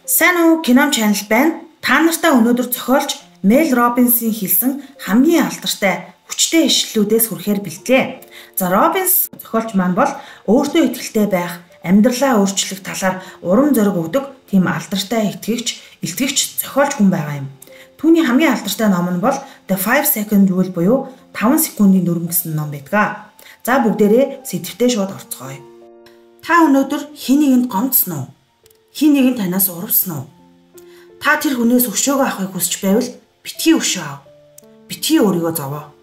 Сайн уу, Кином channel байна. Та нартай өнөөдөр зохиолч Мел Робинсын хэлсэн хамгийн алдартай хүчтэй ишлэлүүдээс хүрэхээр бэлтлээ. За Робинс зохиолч маань бол өөртөө итгэлтэй байх, амьдралаа өөрчлөх талаар урам зориг өгдөг тийм алдартай итгэгч зохиолч хүн байгаа юм. Түүний хамгийн алдартай ном нь бол The 5 Second Rule буюу 5 секундын дүрм гэсэн ном байдаг. За бүгдээрээ сэдвтээ шууд орцгоё. Та өнөөдөр хэн нэгэнд гомдсон уу? Хин нэг нь танаас урвсан уу? Та тэр хүнээс өшөөгөө авахыг хүсч байвал битгий өшөө ав. Битгий өөрийгөө зовоо.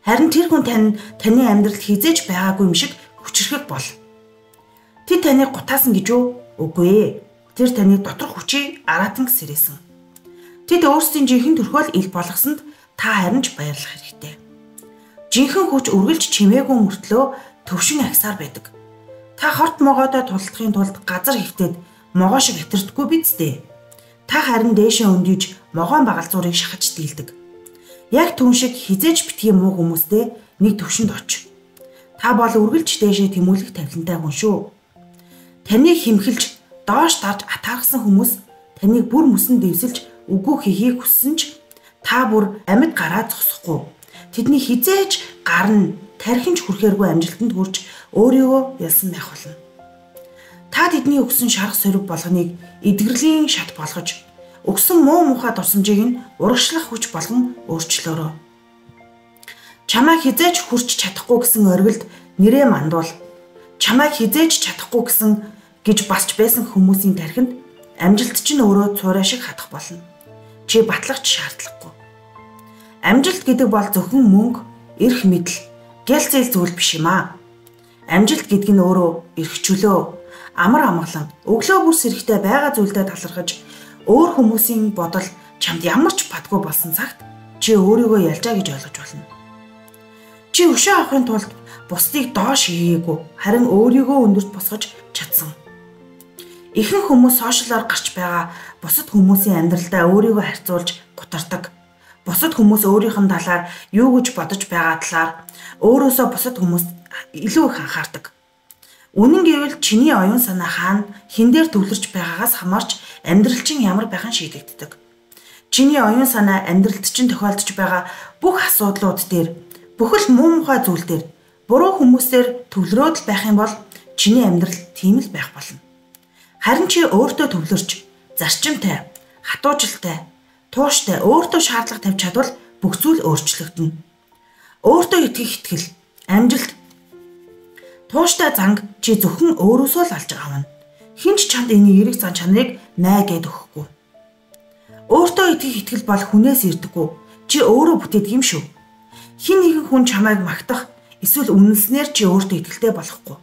Харин тэр хүн таны амьдралд хизээж байгаагүй юм шиг хүчрхэг бол. Тэд таныг гутаасан гэж үү? Үгүй ээ. Тэр таны доторх хүчийг аратан сэрээсэн. Тэд өөрсдийн жинхэнэ төрхөөл ил болгосонд та харин ч баярлах хэрэгтэй. Жинхэнэ хүч үргэлж чимээгүй мөртлөө төвшин агсаар байдаг. Та хорт могоодоо тулдахын тулд газар хөвтөд могоо шиг хэтэрдэггүй биз дээ. Та харин дээшээ өндийж могоон багалзуурыг шахаж дийлдэг. Яг түн шиг хизээж битгий муу хүмүүстэй нэг төвшөнд оч. Та бол үргэлж дээшээ тэмүүлэх тавилантай хүн шүү. Таныг химхэлж доош дарж атаархсан хүмүүс таныг бүр мөсөн дэвсэлж үгүй хийхийг хүссэн ч та бүр амьд гараа зогсохгүй. Тэдний хизээж гарна тархинч хүрхээргүй амжилтанд хүрч өөрийгөө ялсан байх болно. Та тэдний өгсөн шарх сориг болгоныг эдгэрлийн шат болгож өгсөн муу мухай дурсамжийг нь урагшлах хүч болгон өөрчлөөрөө. Чамайг хизээж хүрч чадахгүй гэсэн оргилд нэрээ мандуул. Чамайг хизээж чадахгүй гэсэн гэж басч байсан хүмүүсийн тархинд амжилт чинь өөрөө цуурай шиг хадах болно. Чи батлагч шаардлагагүй. Амжилт гэдэг бол зөвхөн мөнгө, эрх мэдэл, гял зээл зүйл биш юм аа. Амжилт гэдэг нь өөрөө эрх чөлөө, амар амгалан, өглөө бүр сэрэхтэй байгаа зүйлдээ талархаж, өөр хүмүүсийн бодол чамд ямар ч бадгүй болсон цагт чи өөрийгөө ялжаа гэж ойлгож болно. Чи өшөө авахын тулд бусдыг доош хийгээгүй, харин өөрийгөө өндөрт босгож чадсан. Ихэнх хүмүүс сошиалаар гарч байгаа бусад хүмүүсийн амьдралдаа өөрийгөө харьцуулж гутардаг. Бусад хүмүүс өөрийнх нь талаар юу гэж бодож байгаа талаар өөрөөсөө бусад хүмүүст илүү их анхаардаг. Үнэн гэвэл чиний оюун санаа хаана хэн дээр төвлөрч байгаагаас хамаарч амьдрал чинь ямар байхын шийдэгддэг. Чиний оюун санаа амьдралд чинь тохиолдож байгаа бүх асуудлууд дээр, бүхэл муу мухай зүйл дээр, буруу хүмүүстээр төвлөрөөд л байх юм бол чиний амьдрал тийм л байх болно. Харин чи өөртөө төвлөрч, зарчимтай, хатуужилтай, тууштай өөртөө шаардлага тавьж чадвал бүх зүйл өөрчлөгдөнө. Өөртөө итгэх итгэл, амжилт, тууштай занг чи зөвхөн өөрөөсөө л алж авна. Хинч чамд энэ эерэг зан чанарыг най гэд өгөхгүй. Өөртөө итгэх итгэл бол хүнээс ирдэггүй. Чи өөрөө бүтээдэг юм шүү. Хин нэгэн хүн чамайг магтах, эсвэл үнэлснээр чи өөртөө итгэлтэй болохгүй.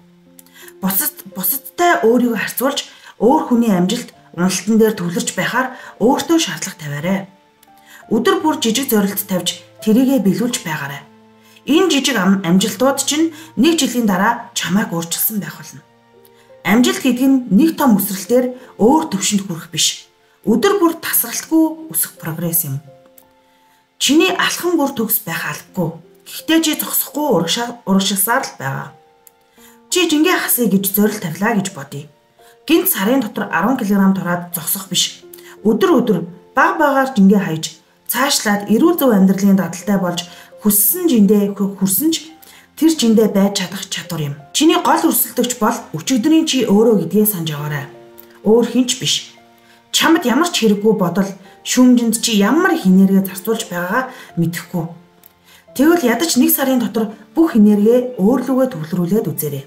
Бусадтай өөрийгөө харьцуулж, өөр хүний амжилт, уналтан дээр төвлөрч байхаар өөртөө шаардлага тавиарай. Өдөр бүр жижиг зорилт тавьж тэрийгэ биелүүлж байгаарай. Энэ жижиг амжилтууд чинь нэг жилийн дараа чамайг өөрчилсөн байх болно. Амжилт гэдэг нь нэг том өсрэлтээр өөр төвшөнд хүрэх биш. Өдөр бүр тасралтгүй өсөх прогресс юм. Чиний алхан бүр төгс байх албагүй. Гэхдээ чи зогсохгүй урагшилсаар л байгаа. Чи жингээ хасъя гэж зорилт тавилаа гэж бодъё. Гинт сарын дотор 10 кг тураад зогсох биш. Өдөр баг багаар жингээ хаяж цаашлаад эрүүл зөв амьдралын дадалтай болж хүссэн жиндээ хүрсэн ч тэр жиндээ байж чадах чадвар юм. Чиний гол өрсөлдөгч бол өчигдрийн чи өөрөө гэдгээ санаж яваарай. Өөр хинч биш. Чамд ямар ч хэрэггүй бодол, шүүмжинд чи ямар их энерги зарцуулж байгаагаа мэдэхгүй. Тэгвэл ядаж нэг сарын дотор бүх энерги өөрлөгөө төвлөрүүлээд үзээрэй.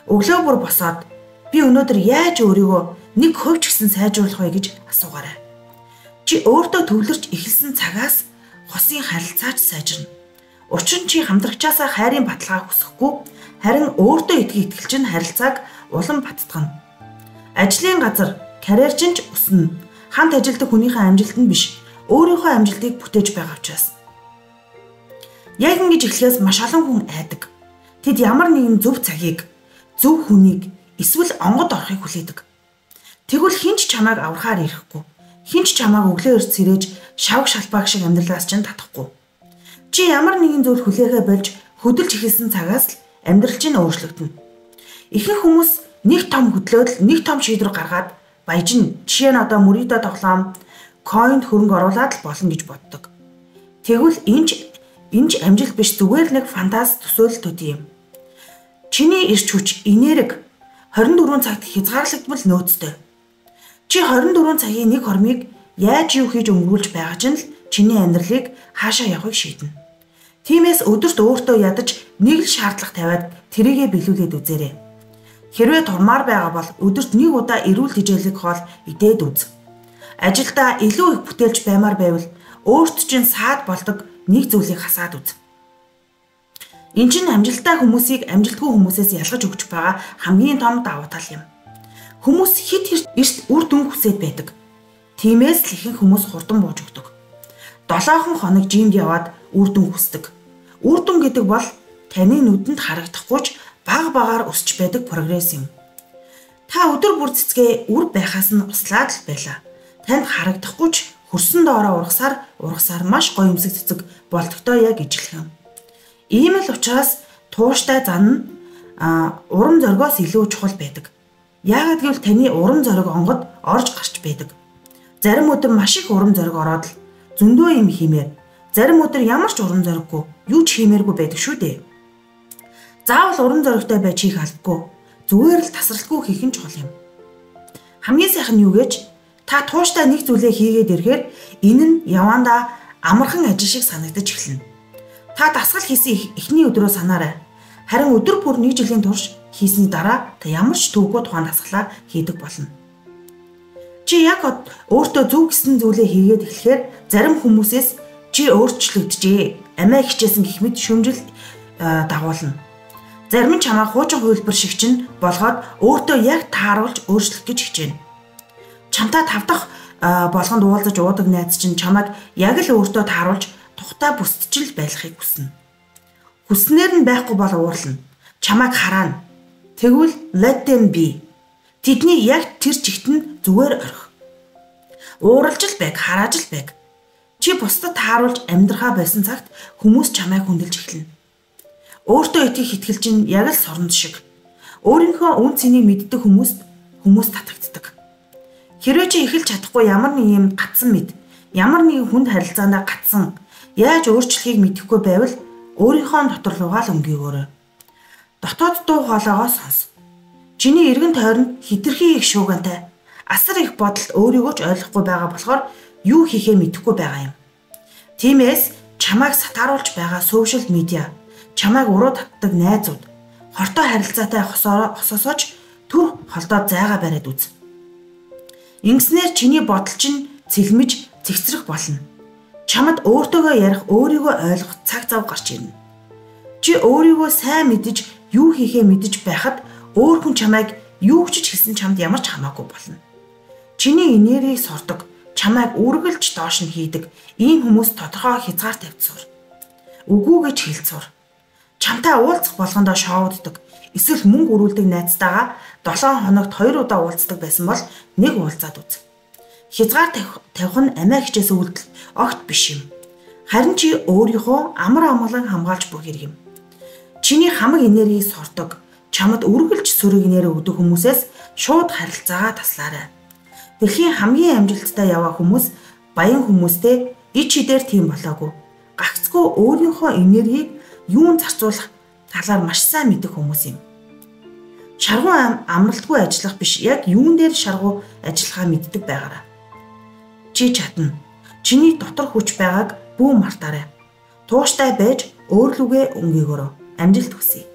Өглөө бүр босоод би өнөөдөр яаж өөрийгөө нэг хувь ч гэсэн сайжруулах вэ гэж асуугаарай. Чи өөртөө төвлөрч эхэлсэн цагаас хосын харилцаач сайжирна. Учир нь чи хамтрагчаасаа хайрын баталгаа хүсэхгүй, харин өөртөө итгэлч нь харилцааг улам баттгана. Ажлын газар, карьерчин ч өснө. Хамт ажилдаг хүнийхээ амжилт нь биш, өөрийнхөө амжилтыг бүтээж байгаа учраас. Яг ингэж эхлэхээс маш олон хүн айдаг. Тэд ямар нэгэн зөв цагийг, зөв хүнийг эсвэл онгод орохыг хүлээдэг. Тэгвэл хинч чамайг аврахаар ирэхгүй. Хинч чамайг өглөө эрт сэрээж шавг шалбааг шиг амьдралаас чинь татахгүй. Чи ямар нэгэн зүйл хүлээхэ болж хөдөлж эхэлсэн цагаас л амьдрал чинь өөрчлөгдөнө. Ихэнх хүмүүс нэг том хөдлөөд нэг том шийдвэр гаргаад баяжна. Жишээ нь одоо мөрийдөө тоглоом coin хөрөнгө оруулаад л болно гэж боддог. Тэгвэл энэ амжилт биш, зүгээр нэг фантази төсөөлөл төдий юм. Чиний эрч хүч, энерги 24 цагт хязгаарлагдмал нөөцтэй. Чи 24 цагийн нэг хормыг яаж юу хийж өнгөрүүлж байгаа ч л чиний амьдралыг хаашаа явахыг шийднэ. Тиймээс өдөрт өөртөө ядаж нэг л шаардлага тавиад тэрийгэ биелүүлээд үзээрэй. Хэрвээ турмаар байгаа бол өдөрт нэг удаа эрүүл тэжээлэг хоол идээд үз. Ажилдаа илүү их бүтээлч баймаар байвал өөрт чинь саад болдог нэг зүйлийг хасаад үз. Энэ чинь амжилттай хүмүүсийг амжилтгүй хүмүүсээс ялгаж өгч байгаа хамгийн том давуу тал юм. Хүмүүс хит эрт үр дүн хүсээд байдаг. Тиймээс л ихэнх хүмүүс хурдан бууж өгдөг. 7 хоног жимд яваад үр дүн хүсдэг. Үр дүн гэдэг бол таны нүдэнд харагдахгүй ч бага багаар өсч байдаг прогресс юм. Та өдөр бүр цэцгээ үр байхаас нь услаад л байлаа. Танд харагдахгүй ч хөрсөн доороо ургасаар маш гоё юмсэг цэцэг болтогтой яг ижилхэн. Ийм л учраас тууштай зан урам зоригоос илүү чухал байдаг. Яагаад гэвэл таны урам зориг онгод орж гарч байдаг. Зарим өдөр маш их урам зориг ороод л зөндөө юм хиймээр, зарим өдөр ямар ч урам зориггүй, юу ч хиймээргүй байдаг шүү дээ. Заавал урам зоригтой байж хийх албагүй. Зүгээр л тасралтгүй хийх нь чухал юм. Хамгийн сайхан нь юу гэж та тууштай нэг зүйлээ хийгээд ирэхээр энэ нь явандаа амархан ажил шиг санагдаж эхэлнэ. Та дасгал хийсэн эхний өдрөө санаарай. Харин өдөр бүр 1 жилийн турш хийсний дараа та ямар ч төвгүй тухайн дасгалаа хийдэг болно. Чи яг өөртөө зөв гэсэн зүйлээ хийгээд эхлэхээр зарим хүмүүсээс чи өөрчлөгдөжээ, амиа хичээсэн гэх мэт шүмжил дагуулна. Зарим нь чамаа хуучин хувилбар шиг чинь болгоод өөртөө яг тааруулж өөрчлөх гэж хичээнэ. Чамтай 5 дахь болгонд уулзаж уудаг найз чинь чамайг яг л өөртөө тааруулж тухтай бүсдчил байхыг хүснэ. Хүснээр нь байхгүй бол уурлана. Чамайг хараана. Тэгвэл let them be. Тэдний яг тэр чигт нь зүгээр орхи. Ууралж л байг, харааж л байг. Чи бусдад тааруулж амьдрахаа байсан цагт хүмүүс чамайг хүндэлж эхэлнэ. Өөртөө итгэх итгэл чинь яг л сорнод шиг. Өөрийнхөө үн цэнийг мэддэг хүмүүс татагддаг. Хэрвээ чи эхэлж чадахгүй ямар нэг юм гацсан мэд, ямар нэгэн хүнд харилцаандаа гацсан, яаж өөрчлөхийг мэдэхгүй байвал өөрийнхөө дотор руугаа л өнгийгөөрэй. Дотоод дуу хоолойгоо сонс. Чиний эргэн тойронд хитрхи их шуугантай, асар их бодолд өөрийгөө ч ойлгохгүй байгаа болохоор юу хийхээ мэдэхгүй байгаа юм. Тиймээс чамайг сатааруулж байгаа сошиал медиа, чамайг уруу татдаг найзууд, хортой харилцаатай хосоосооч түр холдоод зайгаа бариад үз. Ингэснээр чиний бодол чинь цэлмэж цэгцрэх болно. Чамд өөртөөгөө ярих, өөрийгөө ойлгох цаг зав гарч ирнэ. Чи өөрийгөө сайн мэдэж, юу хийхээ мэдэж байхад өөр хүн чамайг юу ч хэлсэн чамд ямар ч хамаагүй болно. Чиний энергийг сордог, чамайг үргэлж доош нь хийдэг ийм хүмүүс тодорхой хязгаар тавьцуур. Үгүй гэж хэлцүүр. Чамтай уулзах болгондоо шоуддаг, эсвэл мөнгө өрүүлдэг найзтайгаа 7 хоногт 2 удаа уулздаг байсан бол нэг уулзаад үз. Хязгаар тавих нь амиа хичээс үйлдэл огт биш юм. Харин чи өөрийнхөө амар амгалан хамгаалж бүх хэрэг юм. Чиний хамаг энергийг сордог, чамд үргэлж сөрөг энерги өгдөг хүмүүсээс шууд харилцаагаа таслаарай. Дэлхийн хамгийн амжилттай яваа хүмүүс баян хүмүүстэй ид шидээр тийм болоогүй. Гагцгүй өөрийнхөө энергийг юунд зарцуулах талаар маш сайн мэддэг хүмүүс юм. Шаргуу амралтгүй ажиллах биш, яг юун дээр шаргуу ажиллахаа мэддэг байгаарай. Чи чадна. Чиний дотор хүч байгааг бүү мартаарай. Тууштай байж өөрлөгөө өнгөөгөөрэй. Амжилт хүсье.